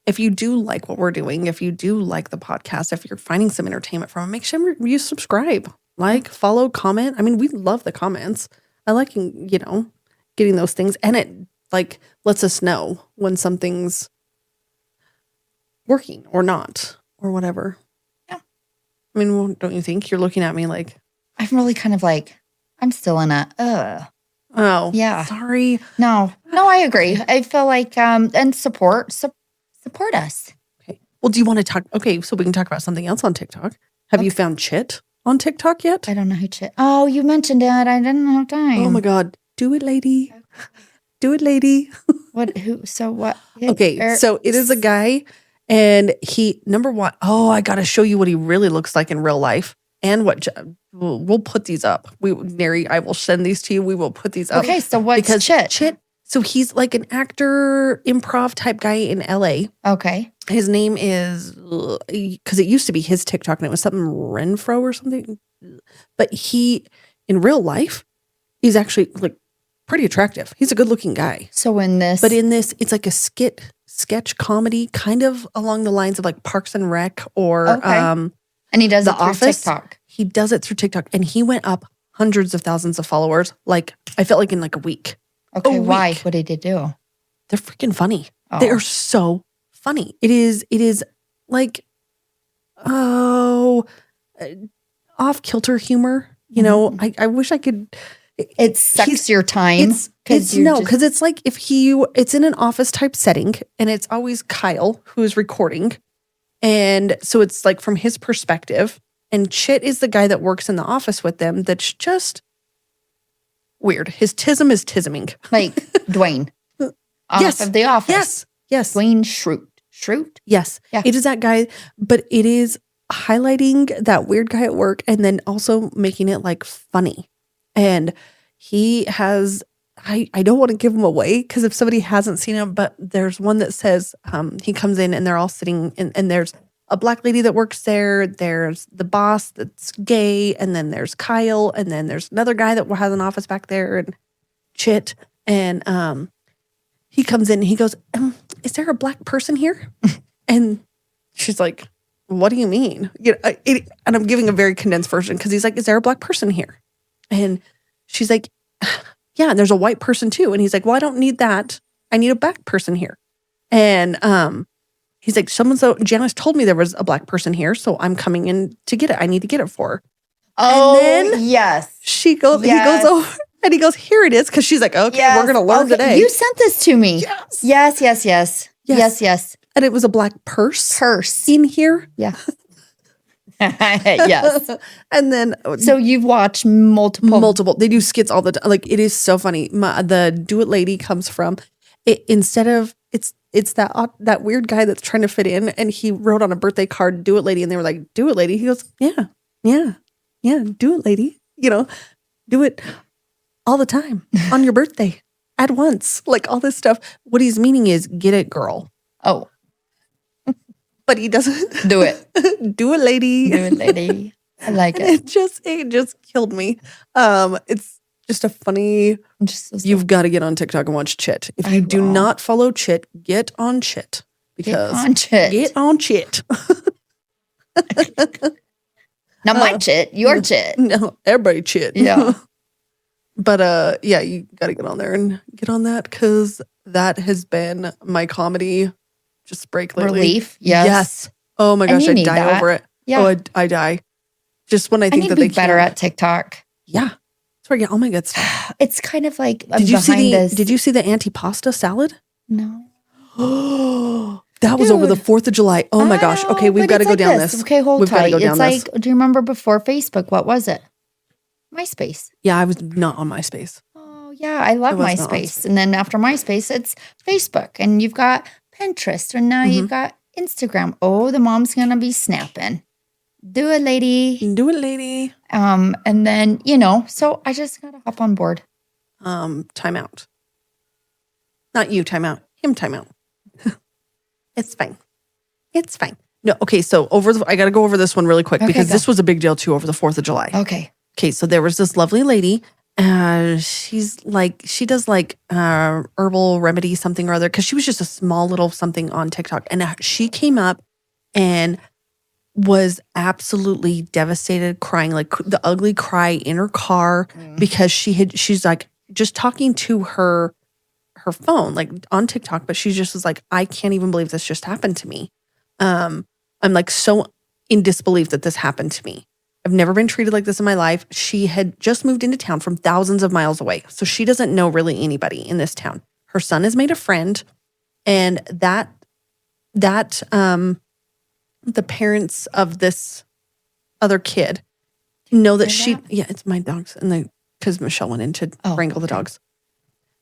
if you do like what we're doing, if you do like the podcast, if you're finding some entertainment from it, make sure you subscribe, like, follow, comment. I mean, we love the comments. I like, getting those things. And it, like, lets us know when something's working or not or whatever. Yeah. I mean, don't you think? You're looking at me like. I'm really kind of like, I'm still in a, Oh. Yeah. Sorry. No, I agree. I feel like, and support us. Okay. Well, do you want to talk? Okay. So we can talk about something else on TikTok. Have you found Chit on TikTok yet? I don't know who Chit. Oh, you mentioned it. I didn't have time. Oh my God. Do it, lady. Do it, lady. What? Who? So what? Okay. So it is a guy, and he, number one, I got to show you what he really looks like in real life. And what we'll put these up. Neri, I will send these to you. We will put these up. Okay. So what's Chit? Chit. So he's like an actor, improv type guy in LA. Okay. His name is, because it used to be his TikTok and it was something Renfro or something. But he, in real life, he's actually like pretty attractive. He's a good looking guy. So in this, it's like a sketch comedy, kind of along the lines of like Parks and Rec or, and he does The it through Office. TikTok. He does it through TikTok, and he went up hundreds of thousands of followers. Like, I felt like in like a week. Okay, why? What did he do? They're freaking funny. Oh. They are so funny. It is like, off kilter humor. You know, I wish I could. It sucks your time. Because it's like it's in an office type setting, and it's always Kyle who is recording, and so it's like from his perspective. And Chit is the guy that works in the office with them. That's just weird. His tism is tisming. Like Dwayne. Yes. Of The Office. Yes. Dwayne Schrute. Yes. Yeah. It is that guy, but it is highlighting that weird guy at work and then also making it like funny. And he has, I don't want to give him away because if somebody hasn't seen him, but there's one that says he comes in and they're all sitting and there's a black lady that works there. There's the boss that's gay. And then there's Kyle. And then there's another guy that has an office back there and Chit. And he comes in and he goes, is there a black person here? And she's like, what do you mean? And I'm giving a very condensed version because he's like, is there a black person here? And she's like, yeah, and there's a white person too. And he's like, well, I don't need that. I need a black person here. And he's like, Janice told me there was a black person here, so I'm coming in to get it. I need to get it for her. Oh, and then yes. He goes over and he goes, here it is. Because she's like, okay, we're going to learn today. You sent this to me. Yes. And it was a black purse in here. Yeah. Yes. And then so you've watched multiple. They do skits all the time. Like, it is so funny. The Do It lady comes from it, instead of it's it's that weird guy that's trying to fit in, and he wrote on a birthday card, "Do it, lady," and they were like, "Do it, lady." He goes, "Yeah, do it, lady. Do it all the time on your birthday at once, like all this stuff." What he's meaning is, get it, girl. Oh, but he doesn't do it. Do it, lady. Do it, lady. I like it. It just killed me. It's just a funny. You've got to get on TikTok and watch Chit. If you do not follow Chit, get on Chit. Because get on Chit. Not my Chit, your Chit. No, everybody Chit. Yeah. But yeah, you got to get on there and get on that, because that has been my comedy just break lately. Relief. Yes. Oh my gosh, I die over it. Yeah. Oh, I die. Just when I think that they better at TikTok. Yeah. That's where I get all my good stuff. It's kind of like Did you see the Antipasta salad? No. That was over the 4th of July. Oh my gosh. Okay, we've got to go down this. Okay, hold tight. It's like, do you remember before Facebook? What was it? MySpace. Yeah, I was not on MySpace. Oh yeah, I love MySpace. And then after MySpace, it's Facebook, and you've got Pinterest, and now you've got Instagram. Oh, the mom's gonna be snapping. Do it, lady. Do it, lady. And then, so I just gotta hop on board. Time out. Not you, time out. Him, time out. It's fine. It's fine. No, okay, so I gotta go over this one really quick, because this was a big deal too over the 4th of July. Okay, so there was this lovely lady. She does herbal remedy something or other, because she was just a small little something on TikTok. And she came up and was absolutely devastated, crying, like the ugly cry in her car, because she's like just talking to her phone, like on TikTok, but she just was like, I can't even believe this just happened to me. I'm like so in disbelief that this happened to me. I've never been treated like this in my life. She had just moved into town from thousands of miles away, so she doesn't know really anybody in this town. Her son has made a friend, and that the parents of this other kid know that it's my dogs, and because Michelle went in to wrangle the dogs.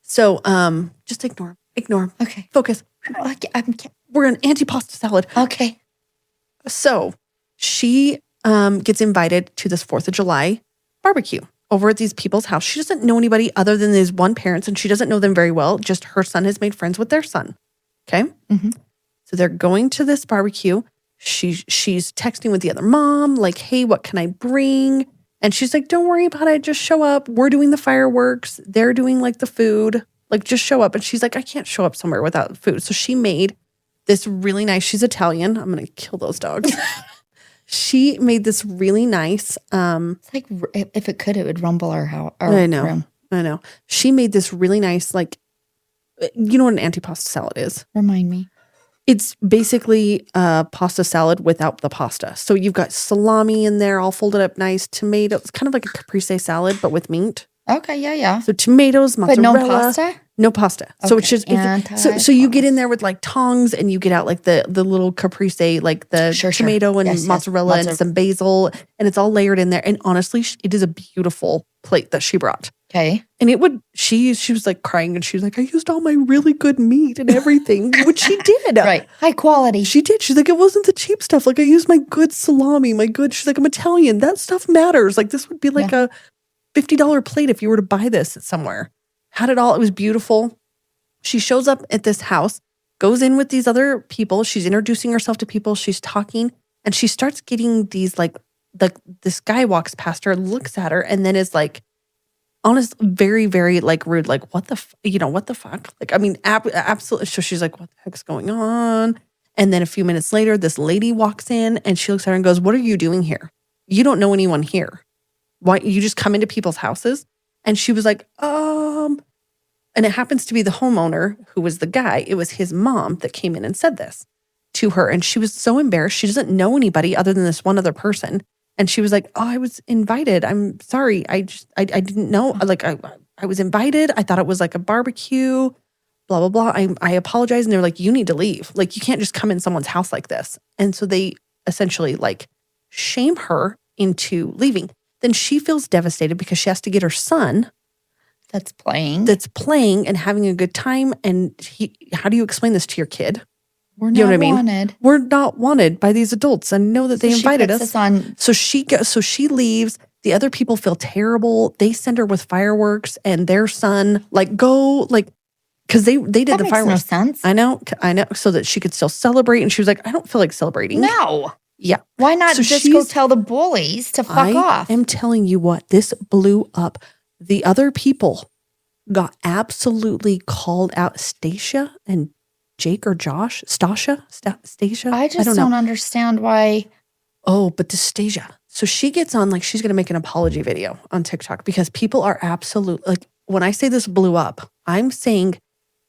So just ignore them. Okay. Focus. We're an antipasta salad. Okay. So she gets invited to this 4th of July barbecue over at these people's house. She doesn't know anybody other than these one parents, and she doesn't know them very well. Just her son has made friends with their son. Okay. Mm-hmm. So they're going to this barbecue. She's texting with the other mom, like, hey, what can I bring? And she's like, don't worry about it. Just show up. We're doing the fireworks. They're doing like the food. Like, just show up. And she's like, I can't show up somewhere without food. So she made this really nice, she's Italian. I'm going to kill those dogs. She made this really nice. It's like, if it could, it would rumble our house. I know. She made this really nice, like, you know what an antipasto salad is? Remind me. It's basically a pasta salad without the pasta. So you've got salami in there, all folded up nice, tomatoes, kind of like a caprese salad, but with meat. Okay, yeah. So tomatoes, mozzarella. But no pasta? No pasta. Okay. So it's just, so you get in there with like tongs, and you get out like the little caprese, like the tomato and mozzarella and some basil, and it's all layered in there. And honestly, it is a beautiful plate that she brought. Okay. And she was like crying, and she was like, I used all my really good meat and everything, which she did. Right. High quality. She did. She's like, it wasn't the cheap stuff. Like, I used my good salami, she's like, I'm Italian. That stuff matters. Like, this would be like a $50 plate if you were to buy this somewhere. Had it all. It was beautiful. She shows up at this house, goes in with these other people. She's introducing herself to people. She's talking, and she starts getting these like this guy walks past her, looks at her, and then is like, honest, very, very like rude. Like, what the fuck? Like, I mean, absolutely. So she's like, what the heck's going on? And then a few minutes later, this lady walks in, and she looks at her and goes, what are you doing here? You don't know anyone here. Why you just come into people's houses? And she was like, and it happens to be the homeowner who was the guy. It was his mom that came in and said this to her. And she was so embarrassed. She doesn't know anybody other than this one other person. And she was like, oh, I was invited. I'm sorry. I didn't know. Like, I was invited. I thought it was like a barbecue, blah, blah, blah. I apologize. And they were like, you need to leave. Like, you can't just come in someone's house like this. And so they essentially like shame her into leaving. Then she feels devastated because she has to get her son That's playing. And having a good time. And how do you explain this to your kid? We're not wanted. We're not wanted by these adults, and know that they invited us. So she leaves. The other people feel terrible. They send her with fireworks, and their son because they did the fireworks. No sense. I know. So that she could still celebrate, and she was like, I don't feel like celebrating. No. Yeah. Why not just go tell the bullies to fuck off? I am telling you what, this blew up. The other people got absolutely called out. Stacia and Jake or Josh? Stacia? I just don't understand why. Oh, but the Stacia. So she gets on, she's going to make an apology video on TikTok because people are absolutely, when I say this blew up, I'm saying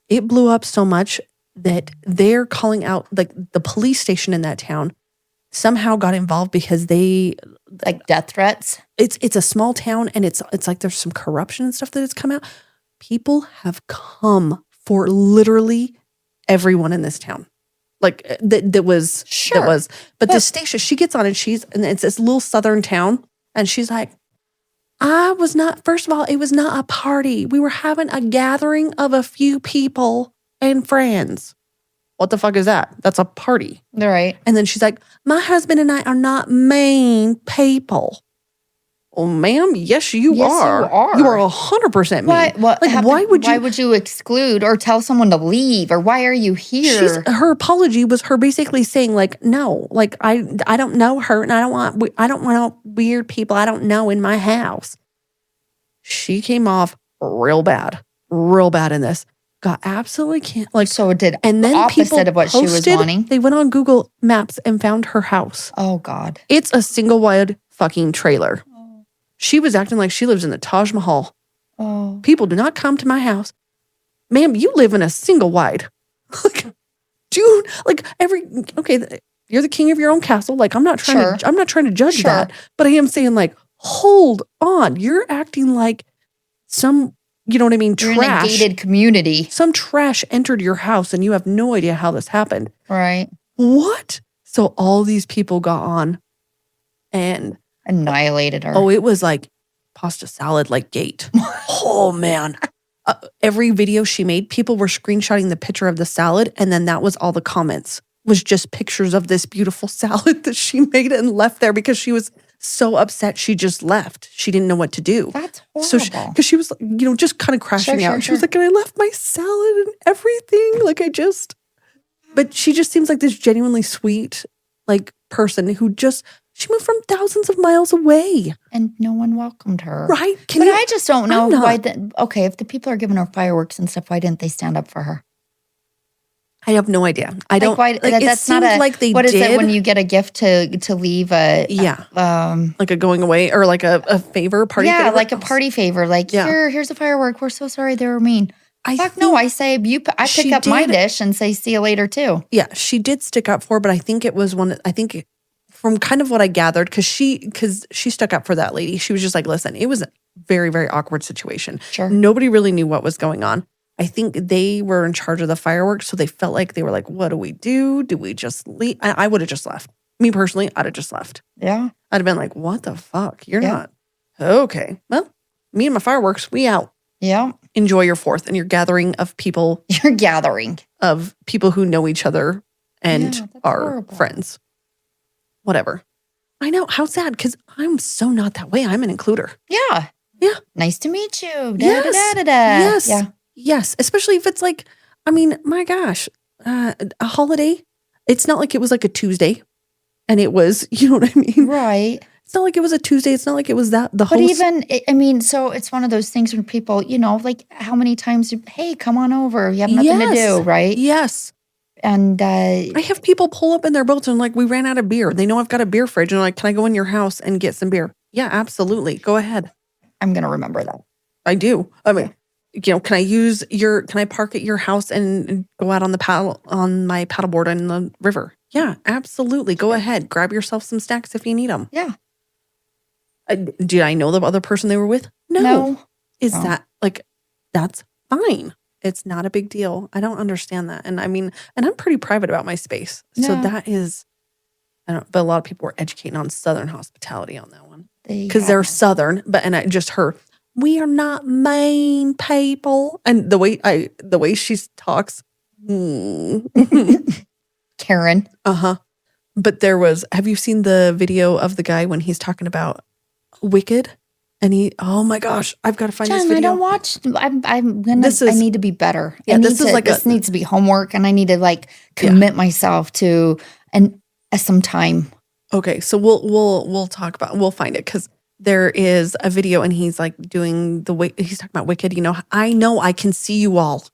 it blew up so much that they're calling out, the police station in that town somehow got involved because they death threats. It's a small town, and it's like there's some corruption and stuff that has come out. People have come for literally everyone in this town. That was. But this Stacia, she gets on, and it's this little southern town, and she's like, first of all, it was not a party. We were having a gathering of a few people and friends. What the fuck is that? That's a party. Right. And then she's like, my husband and I are not mean people. Oh, ma'am, yes, you are. You are 100% mean. Why would you exclude or tell someone to leave, or why are you here? Her apology was her basically saying no, I don't know her, and I don't want weird people I don't know in my house. She came off real bad in this. Got absolutely can't so it did, and then opposite of what she was wanting. They went on Google Maps and found her house. Oh God, it's a single wide fucking trailer. Oh. She was acting like she lives in the Taj Mahal. Oh, people do not come to my house, ma'am. You live in a single wide. Dude, you're the king of your own castle. I'm not trying to judge that, but I am saying hold on, you're acting like some. You know what I mean? You're trash. In a gated community. Some trash entered your house and you have no idea how this happened. Right. What? So all these people got on and annihilated her. Oh, it was like pasta salad, gate. Oh, man. Every video she made, people were screenshotting the picture of the salad. And then that was all the comments, was just pictures of this beautiful salad that she made and left there because she was so upset she just left. She didn't know what to do. That's horrible. So because she was just kind of crashing out. She was like, and I left my salad and everything. But she just seems like this genuinely sweet person who she moved from thousands of miles away. And no one welcomed her. Right. I just don't know why. If the people are giving her fireworks and stuff, why didn't they stand up for her? I have no idea. I don't. That's not a. Like they what did. Is it when you get a gift to leave a? Yeah. A going away or a favor party. Yeah, favor? a party favor. Here's a firework. We're so sorry they were mean. I say I pick up my dish and say see you later too. Yeah, she did stick up for, but I think it was from kind of what I gathered because she stuck up for that lady. She was just like, listen, it was a very, very awkward situation. Sure. Nobody really knew what was going on. I think they were in charge of the fireworks, so they felt like they were like, what do we do? Do we just leave? I would have just left. Me personally, I'd have just left. Yeah. I'd have been like, what the fuck? You're not. Okay. Well, me and my fireworks, we out. Yeah. Enjoy your 4th and your gathering of people. Your gathering. Of people who know each other and are horrible. Friends. Whatever. I know. How sad, because I'm so not that way. I'm an includer. Yeah. Yeah. Nice to meet you. Yes. Yes. Yeah. Yes, especially if it's my gosh, a holiday. It's not like it was a Tuesday and it was, you know what I mean? Right. It's not like it was a Tuesday. It's not like it was the whole. But so it's one of those things when people, how many times, hey, come on over. You have nothing to do, right? Yes. And I have people pull up in their boats and we ran out of beer. They know I've got a beer fridge and can I go in your house and get some beer? Yeah, absolutely. Go ahead. I'm going to remember that. I do. Can I park at your house and go out on my paddleboard in the river? Yeah, absolutely. Go ahead. Grab yourself some snacks if you need them. Yeah. Did I know the other person they were with? No. That that's fine. It's not a big deal. I don't understand that. And and I'm pretty private about my space. Yeah. So that is, but a lot of people were educating on Southern hospitality on that one. Because they're Southern, just her. We are not mean people. And the way she talks. Karen. Uh-huh. But have you seen the video of the guy when he's talking about Wicked? And oh my gosh, I've got to find this Jen, video. I don't watch. I need to be better. Yeah, this needs to be homework, and I need to commit myself to some time. Okay, so we'll talk about, we'll find it because there is a video and he's doing he's talking about Wicked. I know I can see you all.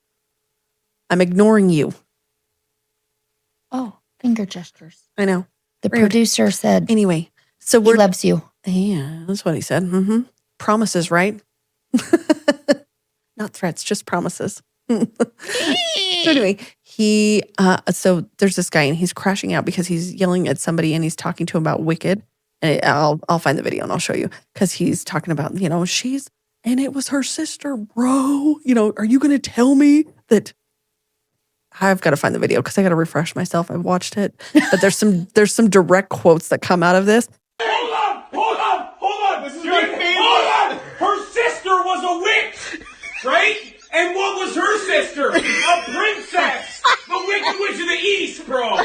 I'm ignoring you. Oh, finger gestures. I know. The producer said. Anyway, so he loves you. Yeah, that's what he said. Mm-hmm. Promises, right? Not threats, just promises. So anyway, so there's this guy and he's crashing out because he's yelling at somebody and he's talking to him about Wicked. And I'll find the video and I'll show you because he's talking about, and it was her sister, bro. Are you going to tell me that? I've got to find the video because I got to refresh myself. I've watched it, but there's some direct quotes that come out of this. Hold on. This is my favorite. Hold on. Her sister was a witch, right? And what was her sister? A princess. The Wicked Witch of the East, bro.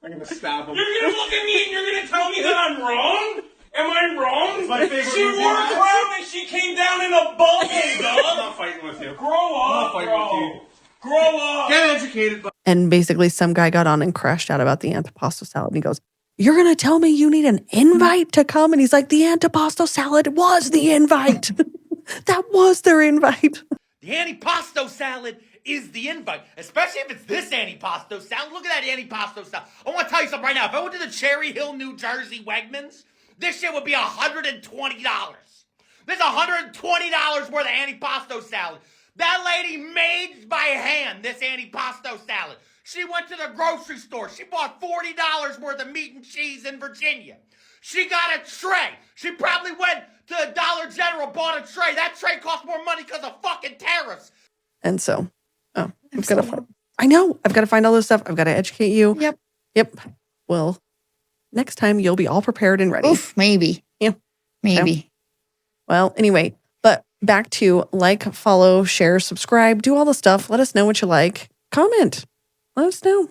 I'm gonna stab him. You're gonna look at me and you're gonna tell me that I'm wrong? Am I wrong? It's my favorite. She wore a crown and she came down in a bubble, dog. I'm not fighting with you. Grow up, bro. Grow up. Get educated. And basically some guy got on and crashed out about the antipasto salad. And he goes, "You're going to tell me you need an invite to come?" And he's like, "The antipasto salad was the invite." That was their invite. The antipasto salad is the invite, especially if it's this antipasto salad. Look at that antipasto salad. I want to tell you something right now. If I went to the Cherry Hill, New Jersey Wegmans, this shit would be $120. This is $120 worth of antipasto salad. That lady made by hand this antipasto salad. She went to the grocery store. She bought $40 worth of meat and cheese in Virginia. She got a tray. She probably went to Dollar General, bought a tray. That tray cost more money because of fucking tariffs. And so, I've got to find all this stuff. I've got to educate you. Yep. Well, next time you'll be all prepared and ready. Oof, maybe. Yeah. Maybe. Okay. Well, anyway, but back to follow, share, subscribe, do all the stuff. Let us know what you like. Comment. Let us know.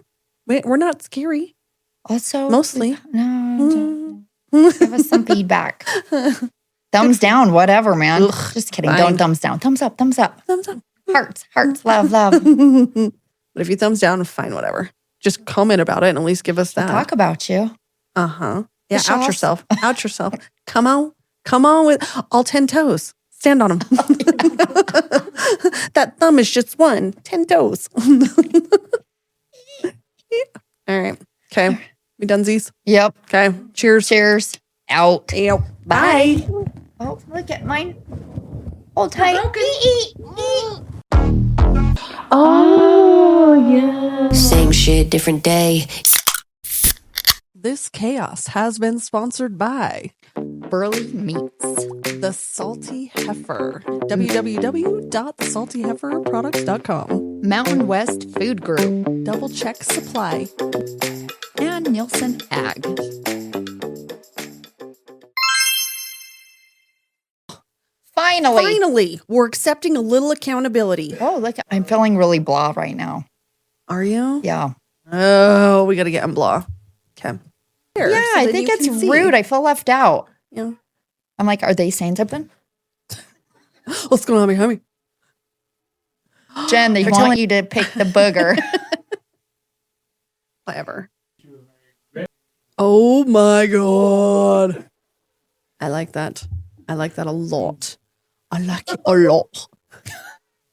We're not scary. Also, mostly. Give us some feedback. Thumbs down, whatever, man. Ugh, just kidding. fine. Don't thumbs down. Thumbs up. Thumbs up. Hearts, love. But if you thumbs down, fine, whatever. Just comment about it and at least give us that. Talk about you. Uh-huh. Yeah, Show out us. yourself. Come on with all 10 toes. Stand on them. That thumb is just 10 toes. All right. Okay. We donesies? Yep. Okay. Cheers. Out. Ew. Bye. Oh, look at mine. Hold tight. Oh, yeah. Same shit, different day. This chaos has been sponsored by Burley Meats. The Salty Heifer. www.saltyheiferproducts.com. Mountain West Food Group. Double Check Supply. And Nielsen Ag. Finally, we're accepting a little accountability. Oh, look. I'm feeling really blah right now. Are you? Yeah. Oh, we got to get on blah. Okay. Yeah, I think it's rude. I feel left out. Yeah. I'm like, are they saying something? What's going on behind me? Jen, they want you to pick the booger. Whatever. Oh my God. I like that. I like that a lot. I like it a lot.